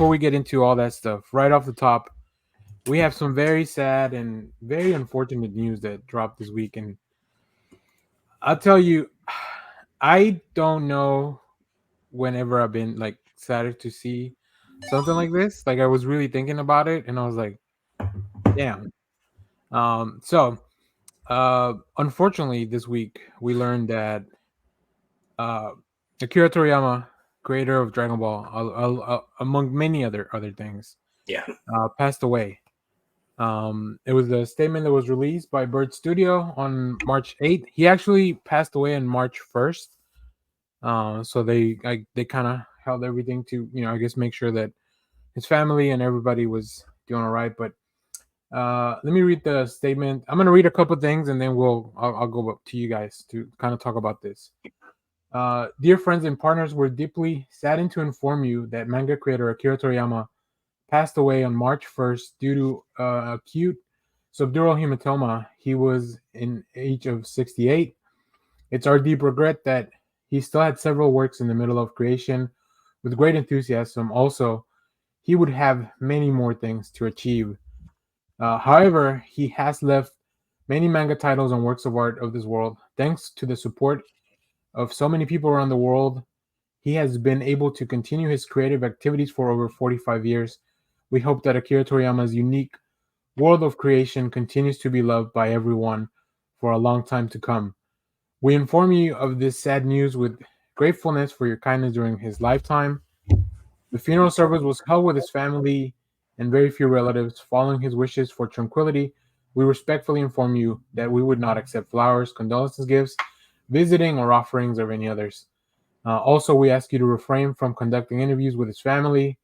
before we get into all that stuff, right off the top, we have some very sad and very unfortunate news that dropped this week. And I'll tell you, I don't know whenever I've been like sadder to see something like this. Like I was really thinking about it, and I was like, damn. Unfortunately, this week we learned that uh, Akira Toriyama, creator of Dragon Ball, among many other things, Yeah. passed away. It was a statement that was released by Bird Studio on March 8th. He actually passed away on March 1st. So they kind of held everything to, I guess make sure that his family and everybody was doing all right. But let me read the statement. I'm gonna read a couple things and then I'll go up to you guys to kind of talk about this. Dear friends and partners, we're deeply saddened to inform you that manga creator Akira Toriyama passed away on March 1st due to acute subdural hematoma. He was in age of 68. It's our deep regret that he still had several works in the middle of creation with great enthusiasm. Also, he would have many more things to achieve. However, he has left many manga titles and works of art of this world. Thanks to the support of so many people around the world, he has been able to continue his creative activities for over 45 years. We hope that Akira Toriyama's unique world of creation continues to be loved by everyone for a long time to come. We inform you of this sad news with gratefulness for your kindness during his lifetime. The funeral service was held with his family and very few relatives. Following his wishes for tranquility, we respectfully inform you that we would not accept flowers, condolences gifts, visiting, or offerings of any others. Also, we ask you to refrain from conducting interviews with his family.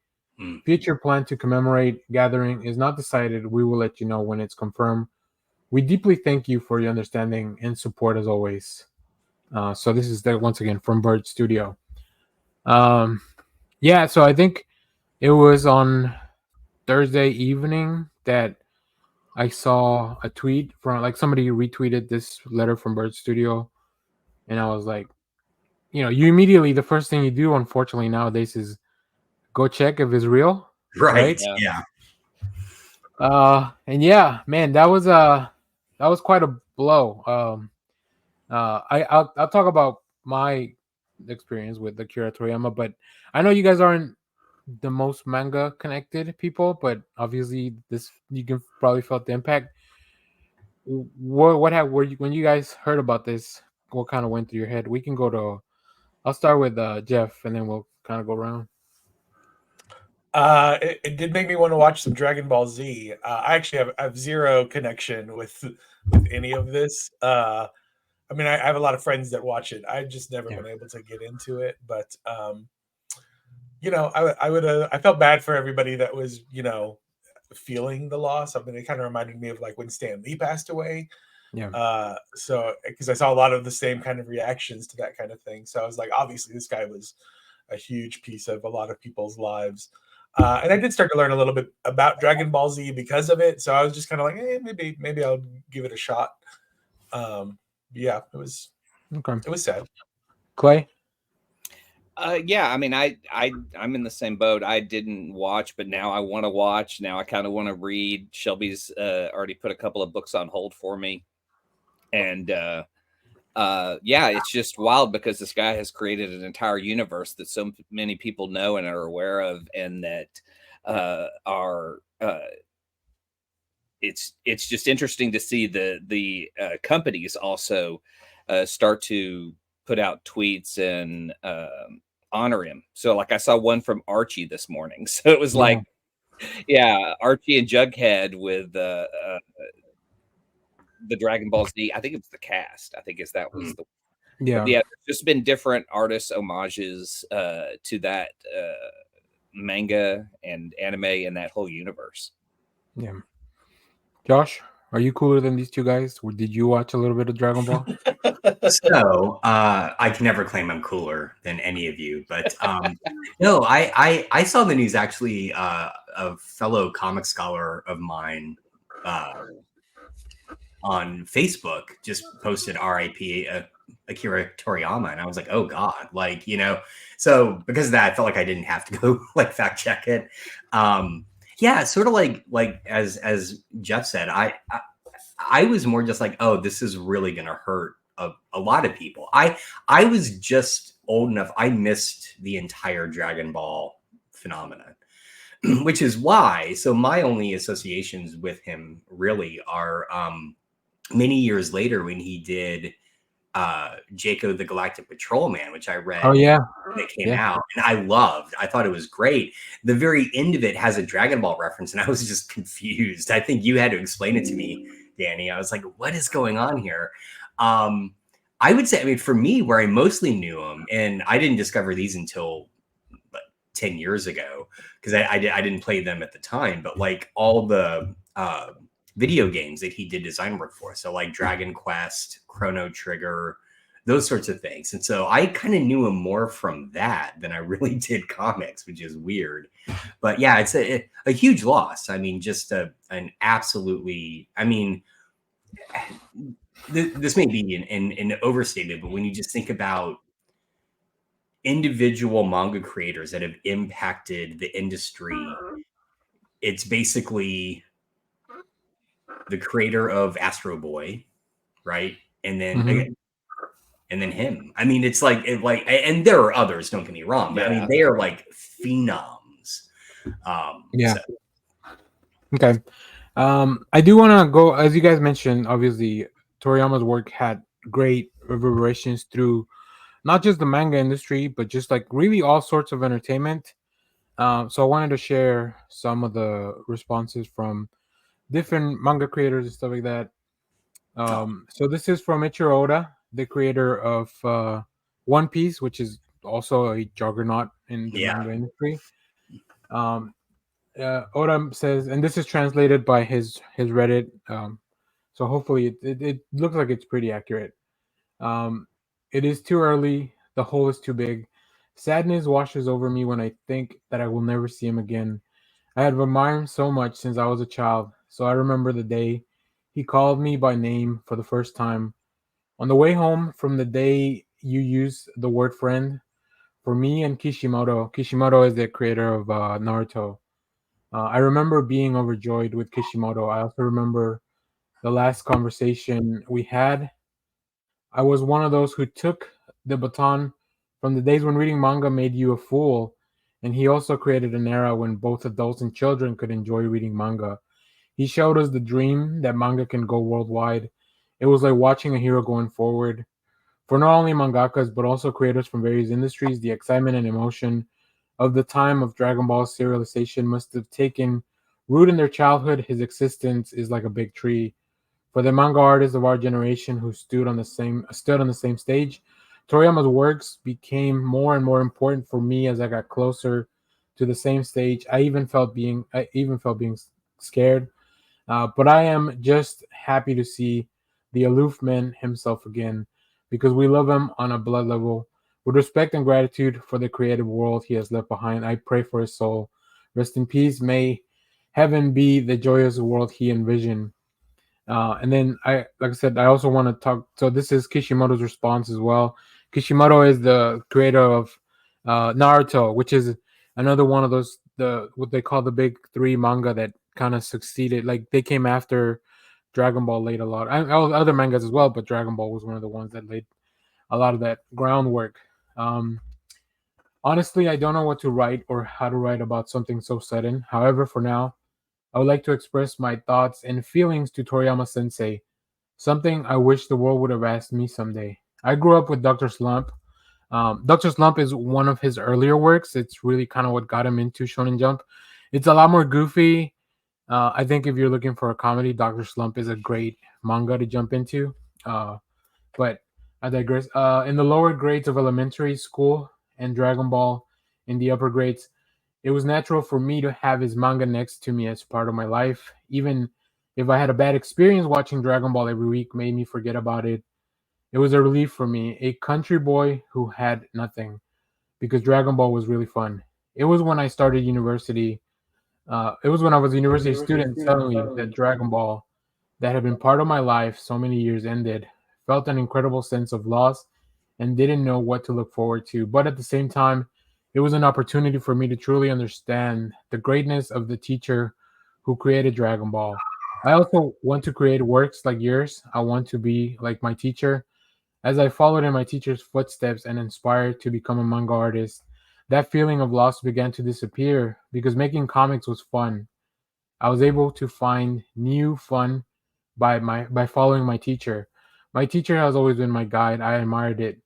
Future plan to commemorate gathering is not decided. We will let you know when it's confirmed. We deeply thank you for your understanding and support as always. So this is once again from Bird Studio. Yeah, so I think it was on Thursday evening that I saw a tweet from like somebody retweeted this letter from Bird Studio, and I was like, you immediately the first thing you do, unfortunately nowadays, is go check if it's real, Right. right? Yeah. And yeah, man, that was quite a blow. I'll talk about my experience with Akira Toriyama, but I know you guys aren't the most manga connected people, but obviously this you can probably felt the impact. Were you when you guys heard about this? What kind of went through your head? We can go to. I'll start with Jeff, and then we'll kind of go around. It did make me want to watch some Dragon Ball Z. I actually have zero connection with any of this. I mean, I have a lot of friends that watch it. I've just never been able to get into it. But I felt bad for everybody that was feeling the loss. I mean, it kind of reminded me of like when Stan Lee passed away. Yeah. So because I saw a lot of the same kind of reactions to that kind of thing. So I was like, obviously, this guy was a huge piece of a lot of people's lives. And I did start to learn a little bit about Dragon Ball Z because of it. So I was just kind of like, hey, maybe I'll give it a shot. Yeah, it was sad. Clay. Yeah, I mean, I'm in the same boat. I didn't watch, but now I want to watch. Now I kind of want to read. Shelby's already put a couple of books on hold for me, and yeah, it's just wild because this guy has created an entire universe that so many people know and are aware of, and that are. It's just interesting to see the companies also start to put out tweets and honor him. So like I saw one from Archie this morning. So it was like, yeah, Archie and Jughead with the Dragon Ball Z. I think it's the cast. I think that was the yeah. But yeah. There's just been different artists homages to that manga and anime and that whole universe. Yeah. Josh, are you cooler than these two guys? Or did you watch a little bit of Dragon Ball? So I can never claim I'm cooler than any of you, but no, I saw the news actually. A fellow comic scholar of mine on Facebook just posted RIP Akira Toriyama, and I was like, oh god, like, you know. So because of that, I felt like I didn't have to go like fact check it. Yeah, sort of like as Jeff said, I was more just like, oh, this is really gonna hurt a lot of people. I was just old enough. I missed the entire Dragon Ball phenomenon, which is why. So my only associations with him really are many years later when he did Jaco the Galactic Patrolman, which I read Oh yeah, when it came out, and I loved. I thought it was great. The very end of it has a Dragon Ball reference, and I was just confused. I think you had to explain it to me, Danny. I was like, what is going on here? I would say, I mean, for me, where I mostly knew him, and I didn't discover these until 10 years ago, because I didn't play them at the time, but like all the video games that he did design work for. So like Dragon Quest, Chrono Trigger, those sorts of things. And so I kind of knew him more from that than I really did comics, which is weird. But yeah, it's a huge loss. I mean, just an absolutely, I mean, this may be an overstated, but when you just think about individual manga creators that have impacted the industry, it's basically the creator of Astro Boy, right? And then and then him. I mean, it's like and there are others. Don't get me wrong, but I mean, they are like phenoms. Yeah. So. Okay. I do want to go, as you guys mentioned. Obviously, Toriyama's work had great reverberations through not just the manga industry, but just like really all sorts of entertainment. So I wanted to share some of the responses from different manga creators and stuff like that. So this is from Ichiro Oda, the creator of One Piece, which is also a juggernaut in the manga industry. Oda says, and this is translated by his Reddit. So hopefully it looks like it's pretty accurate. It is too early. The hole is too big. Sadness washes over me when I think that I will never see him again. I had admired him so much since I was a child, so I remember the day he called me by name for the first time. On the way home from the day you used the word friend, for me and Kishimoto is the creator of Naruto. I remember being overjoyed with Kishimoto. I also remember the last conversation we had. I was one of those who took the baton from the days when reading manga made you a fool, and he also created an era when both adults and children could enjoy reading manga. He showed us the dream that manga can go worldwide. It was like watching a hero going forward. For not only mangakas, but also creators from various industries, the excitement and emotion of the time of Dragon Ball's serialization must have taken root in their childhood. His existence is like a big tree. For the manga artists of our generation who stood on the same stage, Toriyama's works became more and more important for me as I got closer to the same stage. I even felt being scared. But I am just happy to see the aloof man himself again, because we love him on a blood level. With respect and gratitude for the creative world he has left behind, I pray for his soul. Rest in peace. May heaven be the joyous world he envisioned. And then like I said, I also want to talk. So this is Kishimoto's response as well. Kishimoto is the creator of Naruto, which is another one of those what they call the big three manga that kind of succeeded. Like they came after Dragon Ball, laid a lot. Other mangas as well, but Dragon Ball was one of the ones that laid a lot of that groundwork. Honestly, I don't know what to write or how to write about something so sudden. However, for now, I would like to express my thoughts and feelings to Toriyama Sensei, something I wish the world would have asked me someday. I grew up with Dr. Slump. Dr. Slump is one of his earlier works. It's really kind of what got him into Shonen Jump. It's a lot more goofy. I think if you're looking for a comedy, Dr. Slump is a great manga to jump into. But I digress. In the lower grades of elementary school and Dragon Ball in the upper grades, it was natural for me to have his manga next to me as part of my life. Even if I had a bad experience watching Dragon Ball every week made me forget about it, it was a relief for me, a country boy who had nothing, because Dragon Ball was really fun. It was when I started university. It was when I was a university student suddenly that Dragon Ball, that had been part of my life so many years, ended. felt an incredible sense of loss and didn't know what to look forward to. But at the same time, it was an opportunity for me to truly understand the greatness of the teacher who created Dragon Ball. I also want to create works like yours. I want to be like my teacher. As I followed in my teacher's footsteps and inspired to become a manga artist, that feeling of loss began to disappear because making comics was fun. I was able to find new fun by following my teacher. My teacher has always been my guide. I admired it.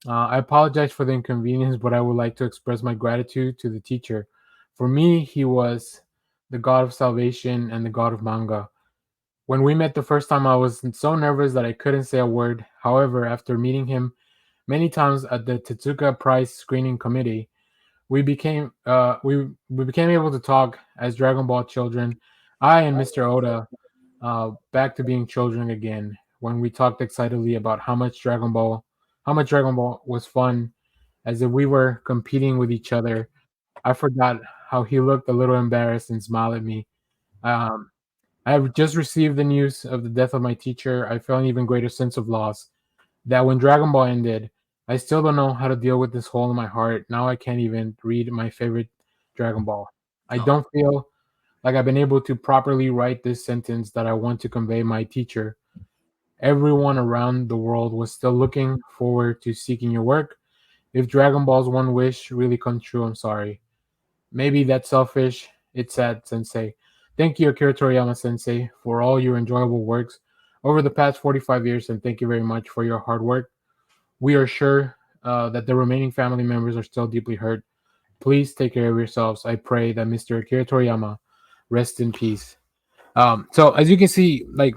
I apologize for the inconvenience, but I would like to express my gratitude to the teacher. For me, he was the god of salvation and the god of manga. When we met the first time, I was so nervous that I couldn't say a word. However, after meeting him many times at the Tetsuka Prize screening committee, we became able to talk as Dragon Ball children. I and Mr. Oda back to being children again when we talked excitedly about how much Dragon Ball was fun, as if we were competing with each other. I forgot how he looked a little embarrassed and smiled at me. Um, I have just received the news of the death of my teacher. I felt an even greater sense of loss. That when Dragon Ball ended, I still don't know how to deal with this hole in my heart. Now I can't even read my favorite Dragon Ball. I Oh, don't feel like I've been able to properly write this sentence that I want to convey my teacher. Everyone around the world was still looking forward to seeking your work. If Dragon Ball's one wish really comes true, I'm sorry. Maybe that's selfish. It's sad, Sensei. Thank you, Akira Toriyama Sensei, for all your enjoyable works over the past 45 years, and thank you very much for your hard work. We are sure that the remaining family members are still deeply hurt. Please take care of yourselves. I pray that Mr. Akira Toriyama rest in peace. So as you can see, like,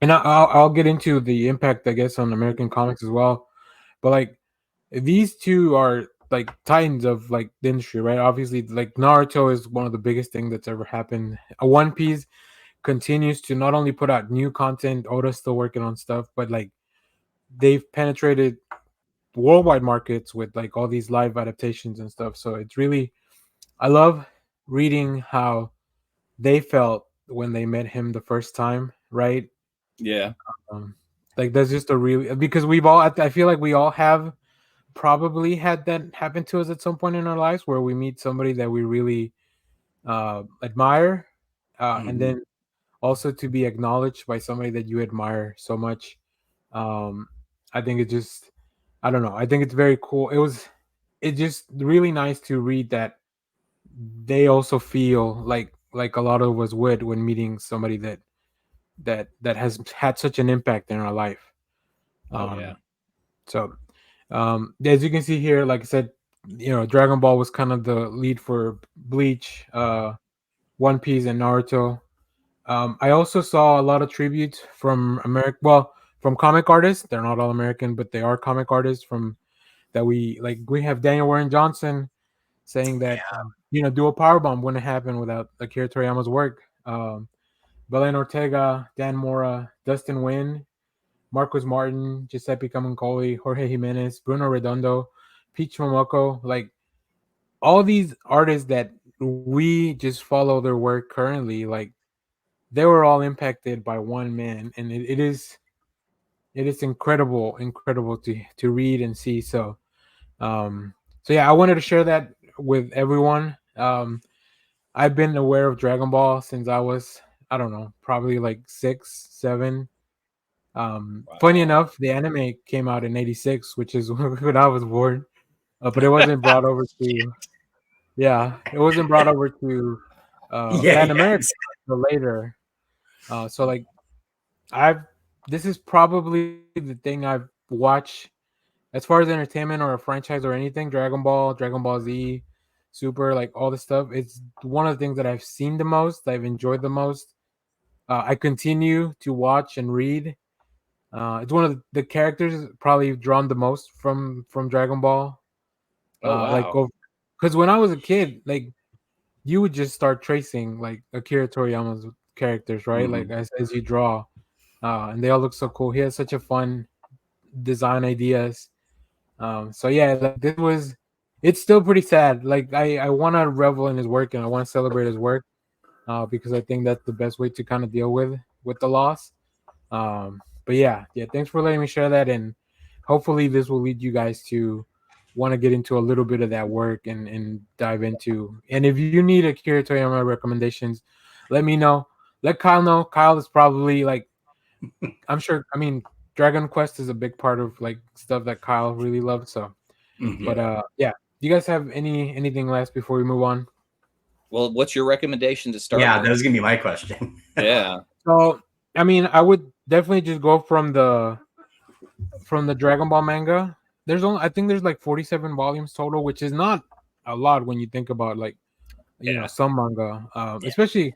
and I'll get into the impact, I guess, on American comics as well. But like, these two are like titans of like the industry, right? Obviously, like Naruto is one of the biggest thing that's ever happened. A One Piece continues to not only put out new content, Oda's still working on stuff, but like they've penetrated worldwide markets with like all these live adaptations and stuff. So it's really, I love reading how they felt when they met him the first time, right? Yeah. Um, like that's just a really, because we've all, I feel like we all have probably had that happen to us at some point in our lives where we meet somebody that we really admire, and mhm. then also to be acknowledged by somebody that you admire so much. um I think it just, I don't know, I think it's very cool. It's just really nice to read that they also feel like a lot of us would when meeting somebody that has had such an impact in our life. Oh yeah. um so as you can see here, like I said, Dragon Ball was kind of the lead for Bleach, One Piece, and Naruto. I also saw a lot of tributes from from comic artists. They're not all American, but they are comic artists from that we like. We have Daniel Warren Johnson saying that Dual Powerbomb wouldn't happen without Akira Toriyama's work. Belen Ortega, Dan Mora, Dustin Nguyen, Marcus Martin, Giuseppe Camuncoli, Jorge Jimenez, Bruno Redondo, Peach Momoko, like all these artists that we just follow their work currently, like they were all impacted by one man, and it is incredible to read and see. So yeah, I wanted to share that with everyone. I've been aware of Dragon Ball since I was, I don't know, probably like 6 7. Funny Wow. enough, the anime came out in '86, which is when I was born, but it wasn't brought over to, yeah, it wasn't brought over to Yeah, Latin yeah, America until later. So like I've this is probably the thing I've watched as far as entertainment or a franchise or anything. Dragon Ball, Dragon Ball Z, Super, like all this stuff. It's one of the things that I've seen the most. I've enjoyed the most. I continue to watch and read. It's one of the characters probably drawn the most from Dragon Ball. Oh Like, wow. because when I was a kid, like you would just start tracing like Akira Toriyama's characters, right? Like mhm. as you draw, and they all look so cool. He has such a fun design ideas. So yeah, like this was, it's still pretty sad. Like I want to revel in his work and I want to celebrate his work, because I think that's the best way to kind of deal with the loss. yeah, thanks for letting me share that, and hopefully this will lead you guys to want to get into a little bit of that work and dive into. And if you need Akira Toriyama recommendations, let me know. Let Kyle know. Kyle is probably like, I'm sure. I mean, Dragon Quest is a big part of like stuff that Kyle really loves. So, but yeah. Do you guys have anything last before we move on? Well, what's your recommendation to start? Yeah, with? that was gonna be my question. Yeah. So, I mean, I would definitely just go from the Dragon Ball manga. I think there's like 47 volumes total, which is not a lot when you think about like some manga, especially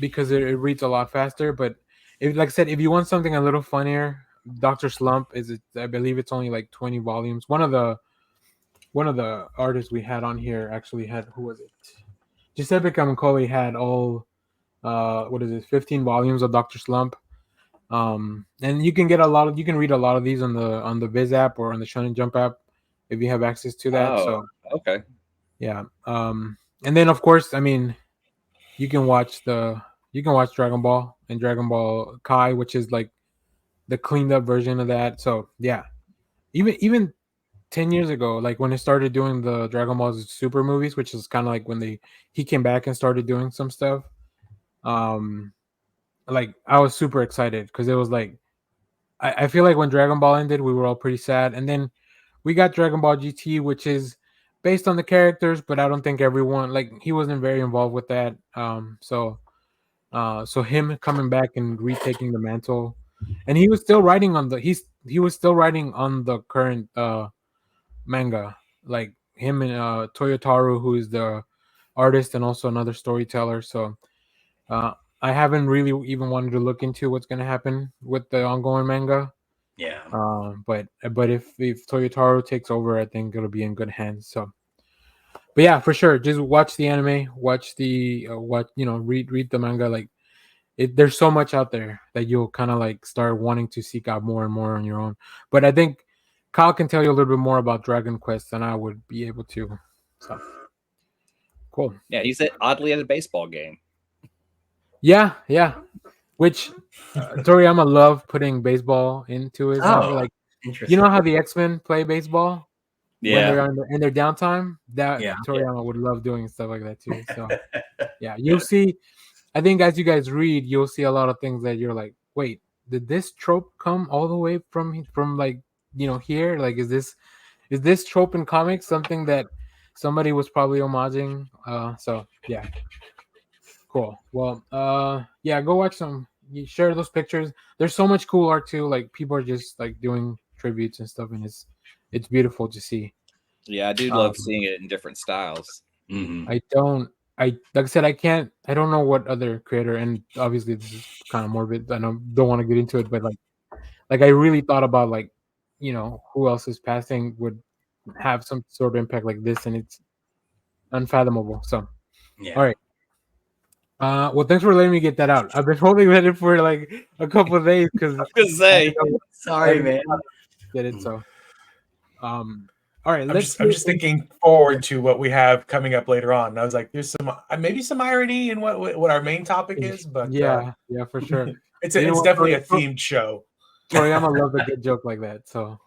because it reads a lot faster. But if, like I said, if you want something a little funnier, Doctor Slump I believe it's only like 20 volumes. One of the artists we had on here actually had, who was it? Giuseppe Camicoli had all 15 volumes of Doctor Slump. And you can read a lot of these on the Viz app or on the Shonen Jump app if you have access to that. Oh, so okay. yeah. And then of course, I mean, you can watch Dragon Ball and Dragon Ball Kai, which is like the cleaned up version of that. So yeah, even 10 years ago, like when they started doing the Dragon Ball Super movies, which is kind of like when he came back and started doing some stuff. Like I was super excited because it was like, I feel like when Dragon Ball ended, we were all pretty sad, and then we got Dragon Ball GT, which is based on the characters, but I don't think everyone, like, he wasn't very involved with that. So him coming back and retaking the mantle, and he was still writing on he was still writing on the current manga, like him and Toyotaru, who is the artist and also another storyteller. So I haven't really even wanted to look into what's going to happen with the ongoing manga. Yeah. But if Toyotaro takes over, I think it'll be in good hands. So, but yeah, for sure, just watch the anime, watch the read the manga. Like, there's so much out there that you'll kind of like start wanting to seek out more and more on your own. But I think Kyle can tell you a little bit more about Dragon Quest than I would be able to. So, cool. Yeah, he's oddly at a baseball game. Yeah. Which Toriyama loved putting baseball into his manga. Like, you know how the X-Men play baseball when they're in their downtime? That Toriyama would love doing stuff like that too. So yeah, you'll see. I think as you guys read, you'll see a lot of things that you're like, wait, did this trope come all the way from like here? Like, is this trope in comics something that somebody was probably homaging? So yeah. Cool. Well, yeah, go watch some. You share those pictures. There's so much cool art too. Like, people are just like doing tributes and stuff, and it's beautiful to see. Yeah, I do love seeing it in different styles. Mm-hmm. Like I said, I don't know what other creator, and obviously this is kind of morbid. I don't want to get into it, but like I really thought about like, who else is passing would have some sort of impact like this, and it's unfathomable. So, all right. Well, thanks for letting me get that out. I've been holding it for like a couple of days because I was gonna say, sorry, man. Get it? So, all right. I'm just thinking forward to what we have coming up later on. And I was like, there's some maybe some irony in what our main topic is, but yeah, for sure. It's definitely a themed show. Toriyama loves a good joke like that. So.